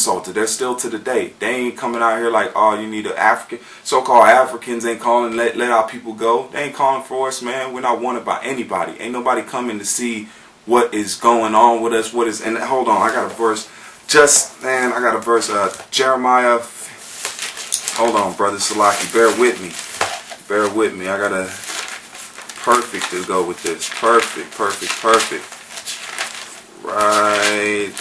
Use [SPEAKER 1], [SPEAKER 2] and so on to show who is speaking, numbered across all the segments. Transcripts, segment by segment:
[SPEAKER 1] insulted. They're still to the day. They ain't coming out here like, oh, you need an African. So-called Africans ain't calling, let our people go. They ain't calling for us, man. We're not wanted by anybody. Ain't nobody coming to see what is going on with us. What is, and hold on, I got a verse. I got a verse. Jeremiah. Hold on, brother Salaki. Bear with me. Bear with me. I got a perfect to go with this. Perfect. Right.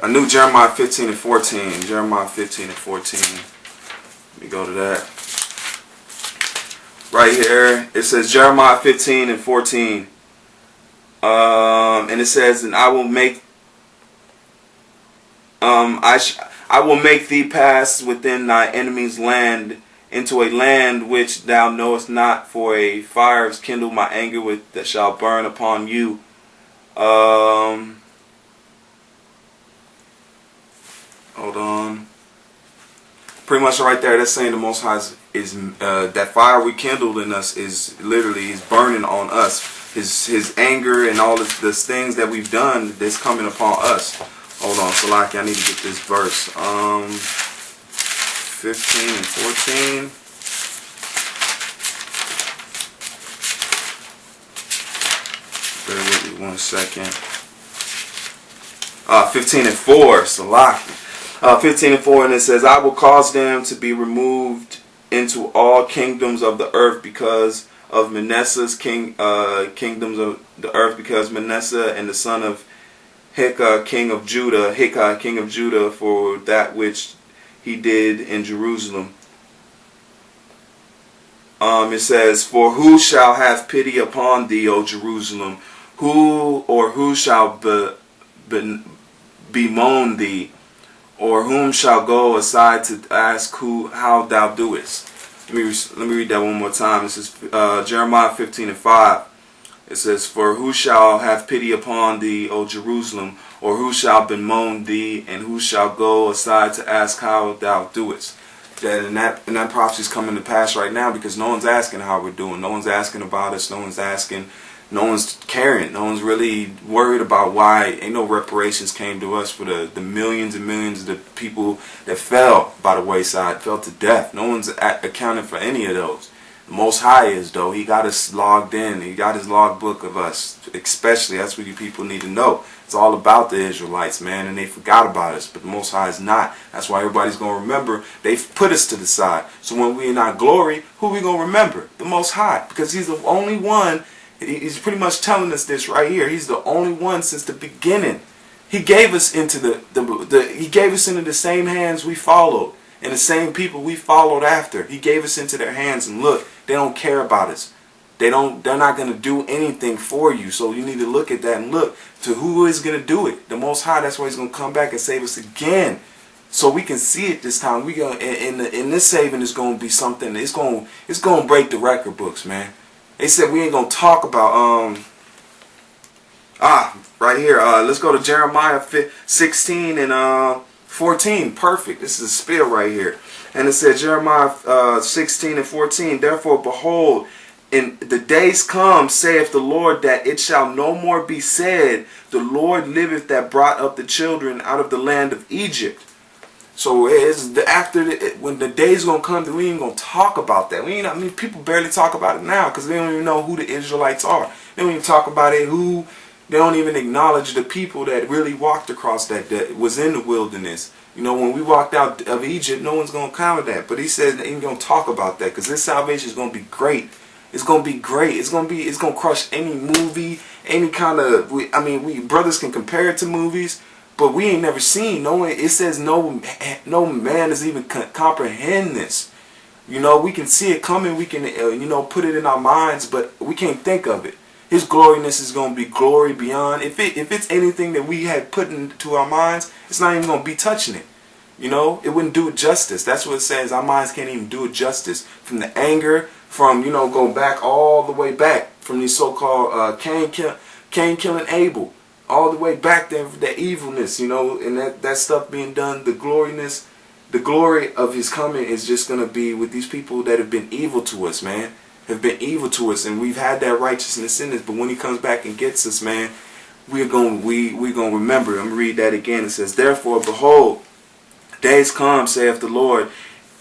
[SPEAKER 1] I knew Jeremiah 15 and 14. Jeremiah 15 and 14. Let me go to that. Right here, it says Jeremiah 15 and 14. And it says, and I will make I will make thee pass within thy enemy's land, into a land which thou knowest not, for a fire is kindled my anger with that shall burn upon you. Hold on. Pretty much right there, that's saying the Most High is that fire we kindled in us is literally is burning on us. His anger and all this things that we've done that's coming upon us. Hold on, Salaki, I need to get this verse. 15 and 14. Bear with me 1 second. 15 and 4, Salaki. 15 and 4, and it says, I will cause them to be removed into all kingdoms of the earth because of Manasseh's kingdoms of the earth, because Manasseh and the son of Hickah, king of Judah, for that which he did in Jerusalem. It says, for who shall have pity upon thee, O Jerusalem? Who shall bemoan thee? Or whom shall go aside to ask how thou doest? Let me read that one more time. This is Jeremiah 15 and 5. It says, for who shall have pity upon thee, O Jerusalem? Or who shall bemoan thee? And who shall go aside to ask how thou doest? And that prophecy is coming to pass right now, because no one's asking how we're doing. No one's asking about us. No one's asking. No one's caring. No one's really worried about why ain't no reparations came to us for the millions and millions of the people that fell by the wayside, fell to death. No one's accounting for any of those. The Most High is, though. He got us logged in. He got his logbook of us. Especially, that's what you people need to know. It's all about the Israelites, man, and they forgot about us. But the Most High is not. That's why everybody's going to remember. They've put us to the side. So when we're in our glory, who are we going to remember? The Most High. Because he's the only one. He's pretty much telling us this right here. He's the only one since the beginning. He gave us into he gave us into the same hands we followed, and the same people we followed after. He gave us into their hands, and look, they don't care about us. They're not going to do anything for you. So you need to look at that and look to who is going to do it. The Most High. That's why he's going to come back and save us again, so we can see it this time. We going in this saving is going to be something. It's going to break the record books, man. They said we ain't going to talk about, right here. Let's go to Jeremiah 16 and 14. Perfect. This is a spill right here. And it said, Jeremiah 16 and 14, therefore, behold, in the days come, saith the Lord, that it shall no more be said, the Lord liveth that brought up the children out of the land of Egypt. So it's when the day's gonna come, we ain't gonna talk about that. People barely talk about it now because they don't even know who the Israelites are. They don't even talk about it. They don't even acknowledge the people that really walked across that was in the wilderness. You know, when we walked out of Egypt, no one's gonna counter that. But he said they ain't gonna talk about that because this salvation is gonna be great. It's gonna be great. It's gonna crush any movie, any kind of. We brothers can compare it to movies. But we ain't never seen. It says no man is even comprehend this. You know, we can see it coming. We can, put it in our minds, but we can't think of it. His gloriness is going to be glory beyond. If it's anything that we had put into our minds, it's not even going to be touching it. You know, it wouldn't do it justice. That's what it says. Our minds can't even do it justice. From the anger, from, going back all the way back from these so-called Cain killing Abel. All the way back there, the evilness, and that stuff being done, the glory of his coming is just going to be with these people that have been evil to us, man. Have been evil to us, and we've had that righteousness in us. But when he comes back and gets us, man, we're going to remember. I'm going to read that again. It says, therefore, behold, days come, saith the Lord,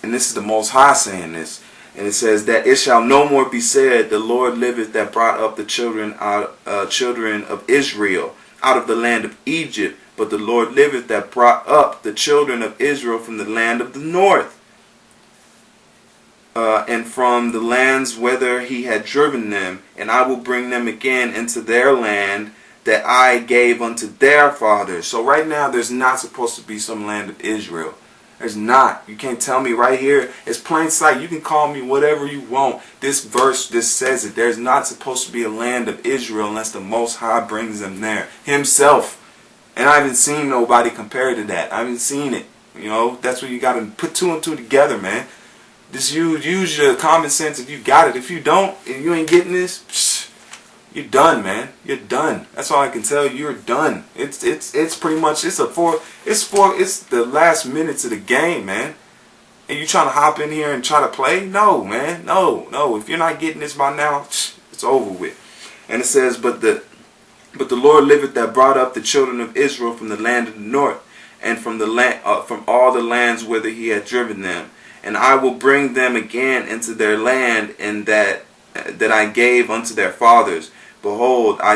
[SPEAKER 1] and this is the Most High saying this, and it says that it shall no more be said, the Lord liveth that brought up the children of Israel out of the land of Egypt, but the Lord liveth that brought up the children of Israel from the land of the north, and from the lands whither he had driven them, and I will bring them again into their land that I gave unto their fathers. So right now there's not supposed to be some land of Israel. There's not. You can't tell me right here. It's plain sight. You can call me whatever you want. This verse, this says it. There's not supposed to be a land of Israel unless the Most High brings them there himself. And I haven't seen nobody compare to that. I haven't seen it. You know, that's what you got to put two and two together, man. Just use your common sense if you got it. If you don't, and you ain't getting this, you're done, man. You're done. That's all I can tell you. You're done. It's pretty much it's the last minutes of the game, man. And you trying to hop in here and try to play? No, man. No. If you're not getting this by now, it's over with. And it says, but the Lord liveth that brought up the children of Israel from the land of the north, and from the land from all the lands whither he had driven them, and I will bring them again into their land, and that I gave unto their fathers. Behold, I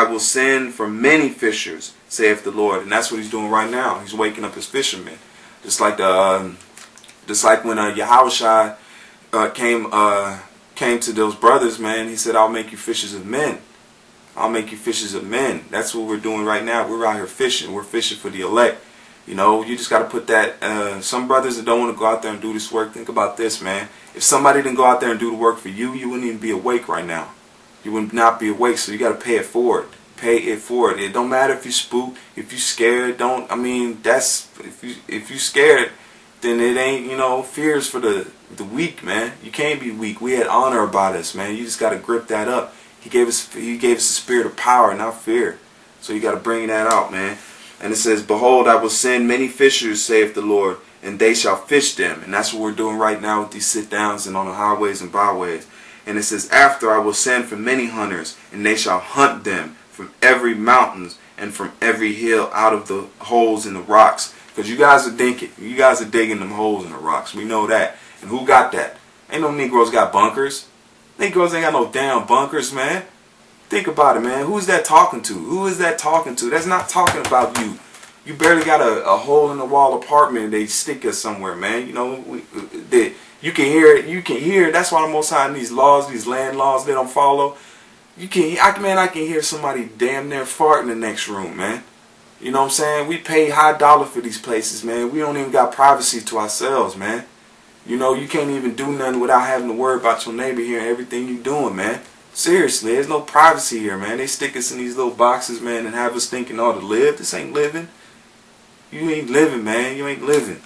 [SPEAKER 1] will send for many fishers, saith the Lord. And that's what he's doing right now. He's waking up his fishermen. Just like when Yahushua came to those brothers, man. He said, I'll make you fishers of men. I'll make you fishers of men. That's what we're doing right now. We're out here fishing. We're fishing for the elect. You know, you just got to put that. Some brothers that don't want to go out there and do this work, think about this, man. If somebody didn't go out there and do the work for you, you wouldn't even be awake right now. You would not be awake, so you got to pay it forward. Pay it forward. It don't matter if you spook, if you scared. If you scared, then it ain't, fears for the weak, man. You can't be weak. We had honor about us, man. You just got to grip that up. He gave us a spirit of power, not fear. So you got to bring that out, man. And it says, behold, I will send many fishers, saith the Lord, and they shall fish them. And that's what we're doing right now with these sit-downs and on the highways and byways. And it says, after I will send for many hunters, and they shall hunt them from every mountain and from every hill out of the holes in the rocks. Because you guys are digging. You guys are digging them holes in the rocks. We know that. And who got that? Ain't no Negroes got bunkers. Negroes ain't got no damn bunkers, man. Think about it, man. Who's that talking to? Who is that talking to? That's not talking about you. You barely got a hole in the wall apartment and they stick us somewhere, man. You can hear it. You can hear it. That's why the Most High in these laws, these land laws they don't follow. I can hear somebody damn near fart in the next room, man. You know what I'm saying? We pay high dollar for these places, man. We don't even got privacy to ourselves, man. You can't even do nothing without having to worry about your neighbor hearing everything you doing, man. Seriously, there's no privacy here, man. They stick us in these little boxes, man, and have us thinking, to live. This ain't living. You ain't living, man. You ain't living.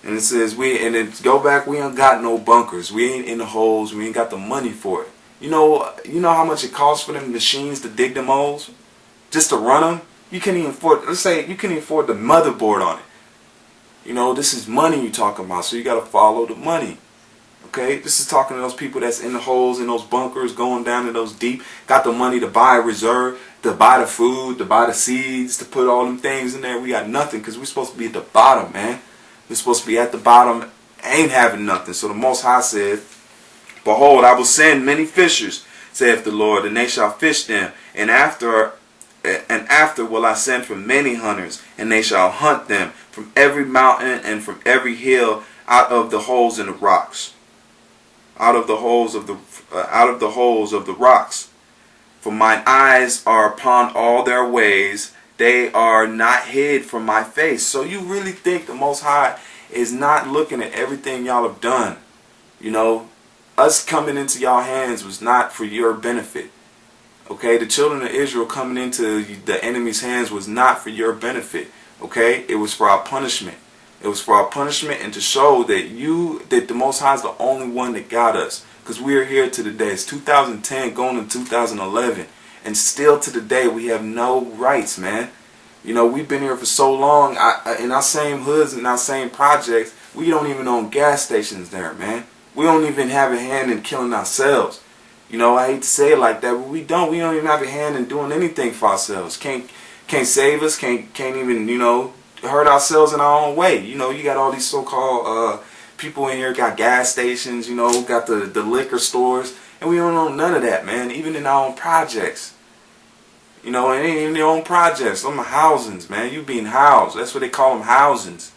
[SPEAKER 1] And it says, we ain't got no bunkers. We ain't in the holes. We ain't got the money for it. You know how much it costs for them machines to dig them holes? Just to run them? You can't even afford, let's say, you can't even afford the motherboard on it. This is money you're talking about, so you got to follow the money. Okay? This is talking to those people that's in the holes, in those bunkers, going down in those deep, got the money to buy a reserve, to buy the food, to buy the seeds, to put all them things in there. We got nothing because we're supposed to be at the bottom, man. We're supposed to be at the bottom, ain't having nothing. So the Most High said, behold, I will send many fishers, saith the Lord, and they shall fish them. And after will I send for many hunters, and they shall hunt them from every mountain and from every hill out of the holes in the rocks. Out of the holes of the rocks. For mine eyes are upon all their ways, they are not hid from my face. So you really think the Most High is not looking at everything y'all have done? Us coming into y'all hands was not for your benefit. Okay, the children of Israel coming into the enemy's hands was not for your benefit. Okay, it was for our punishment. It was for our punishment and to show that the Most High is the only one that got us. Because we are here to the day. It's 2010 going to 2011. And still to the day we have no rights, man. We've been here for so long. In our same hoods and our same projects, we don't even own gas stations there, man. We don't even have a hand in killing ourselves. You know, I hate to say it like that, but we don't even have a hand in doing anything for ourselves. Can't save us, can't even, you know, hurt ourselves in our own way. You know, you got all these so-called people in here, got gas stations, you know, got the liquor stores, and we don't know none of that, man, even in our own projects. You know, and in your own projects, some housings, man, you being housed. That's what they call them, housings.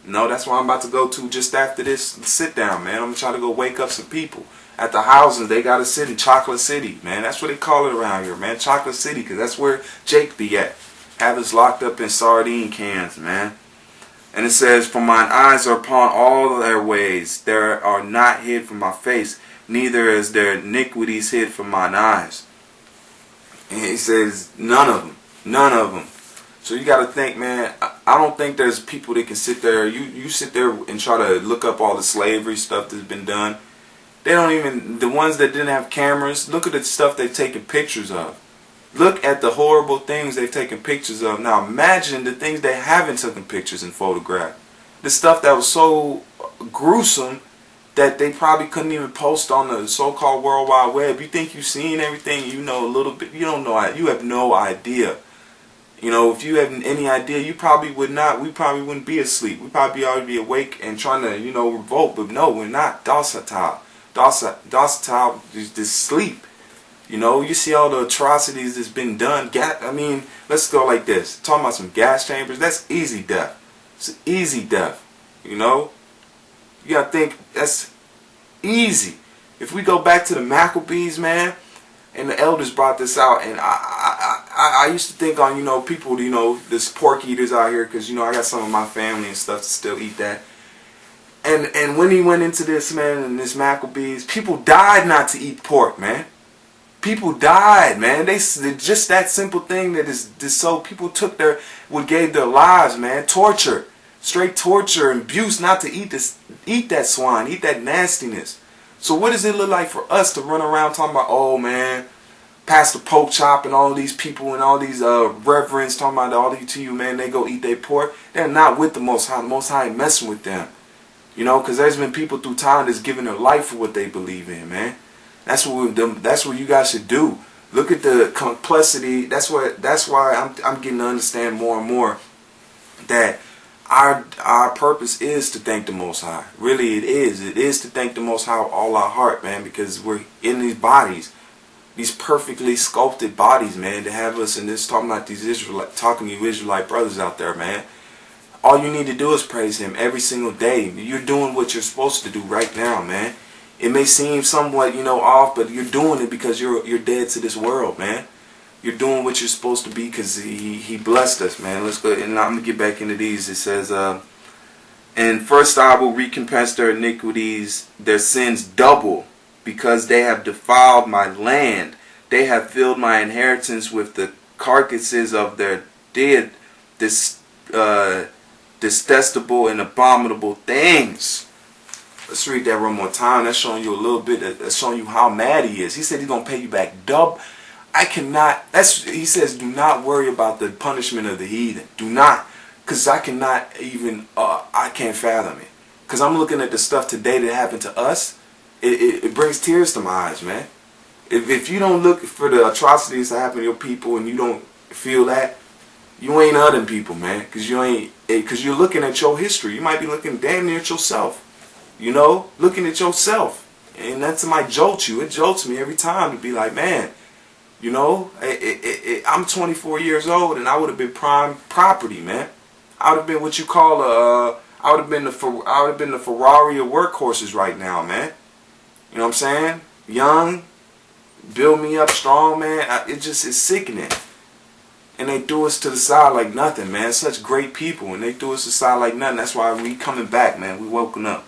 [SPEAKER 1] You know, that's why I'm about to go to just after this sit down, man. I'm going to try to go wake up some people. At the housing, they got to sit in Chocolate City, man. That's what they call it around here, man. Chocolate City, because that's where Jake be at. Have us locked up in sardine cans, man. And it says, for mine eyes are upon all their ways. They are not hid from my face, neither is their iniquities hid from mine eyes. And he says, none of them. None of them. So you got to think, man, I don't think there's people that can sit there. You sit there and try to look up all the slavery stuff that's been done. They don't even, the ones that didn't have cameras, look at the stuff they've taken pictures of. Look at the horrible things they've taken pictures of. Now imagine the things they haven't taken pictures and photographed. The stuff that was so gruesome that they probably couldn't even post on the so-called World Wide Web. You think you've seen everything, you know a little bit. You don't know, you have no idea. You know, if you have any idea, you probably would not, we probably wouldn't be asleep. We probably ought to be awake and trying to, you know, revolt. But no, we're not docile. Docile is just sleep. You know, you see all the atrocities that's been done. I mean, let's go like this. Talking about some gas chambers, that's easy death. It's easy death. You know? You gotta think, that's easy. If we go back to the Maccabees, man, and the elders brought this out, and I used to think on, you know, people, you know, this pork eaters out here, because, you know, I got some of my family and stuff to still eat that. And when he went into this, man, and this Maccabees, people died not to eat pork, man. People died, man. They just that simple thing that is so people took gave their lives, man. Torture, straight torture and abuse not to eat that swine, eat that nastiness. So what does it look like for us to run around talking about, oh man, Pastor Poke Chop and all these people and all these reverends talking about all these to you, man, they go eat their pork. They're not with the Most High. The Most High ain't messing with them. You know, because there's been people through time that's giving their life for what they believe in, man. That's what you guys should do. Look at the complexity. That's why I'm getting to understand more and more that our purpose is to thank the Most High. Really, it is. It is to thank the Most High with all our heart, man, because we're in these bodies, these perfectly sculpted bodies, man, to have us in this talking about these talking to you Israelite brothers out there, man. All you need to do is praise Him every single day. You're doing what you're supposed to do right now, man. It may seem somewhat, you know, off, but you're doing it because you're dead to this world, man. You're doing what you're supposed to be because he blessed us, man. Let's go, and I'm going to get back into these. It says, and first I will recompense their iniquities, their sins double, because they have defiled my land. They have filled my inheritance with the carcasses of their dead, detestable and abominable things. Let's read that one more time. That's showing you a little bit. That's showing you how mad he is. He said he's going to pay you back double. He says, do not worry about the punishment of the heathen. Do not. Because I cannot even, I can't fathom it. Because I'm looking at the stuff today that happened to us. It brings tears to my eyes, man. If you don't look for the atrocities that happen to your people and you don't feel that, you ain't other people, man. Because you're looking at your history. You might be looking damn near at yourself. You know, looking at yourself. And that might jolt you. It jolts me every time to be like, man, you know, I'm 24 years old and I would have been prime property, man. I would have been what you call I would have been the Ferrari of workhorses right now, man. You know what I'm saying? Young, build me up strong, man. It's sickening. And they threw us to the side like nothing, man. Such great people, and they threw us to the side like nothing. That's why we coming back, man. We woken up.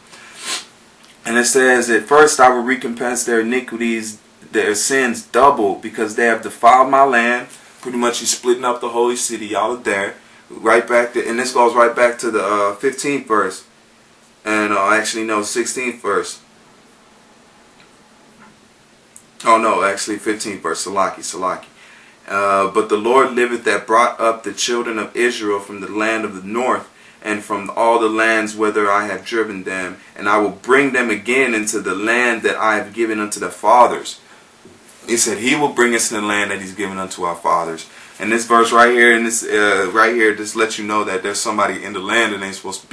[SPEAKER 1] And it says, at first I will recompense their iniquities, their sins double, because they have defiled my land. Pretty much he's splitting up the holy city. Y'all are there. Right back to, and this goes right back to the 15th verse. And actually, no, 16th verse. Oh, no, actually 15th verse. Salaki. But the Lord liveth that brought up the children of Israel from the land of the north, and from all the lands whither I have driven them, and I will bring them again into the land that I have given unto their fathers. He said he will bring us to the land that he's given unto our fathers. And this verse right here, and this right here, just lets you know that there's somebody in the land that ain't supposed to be.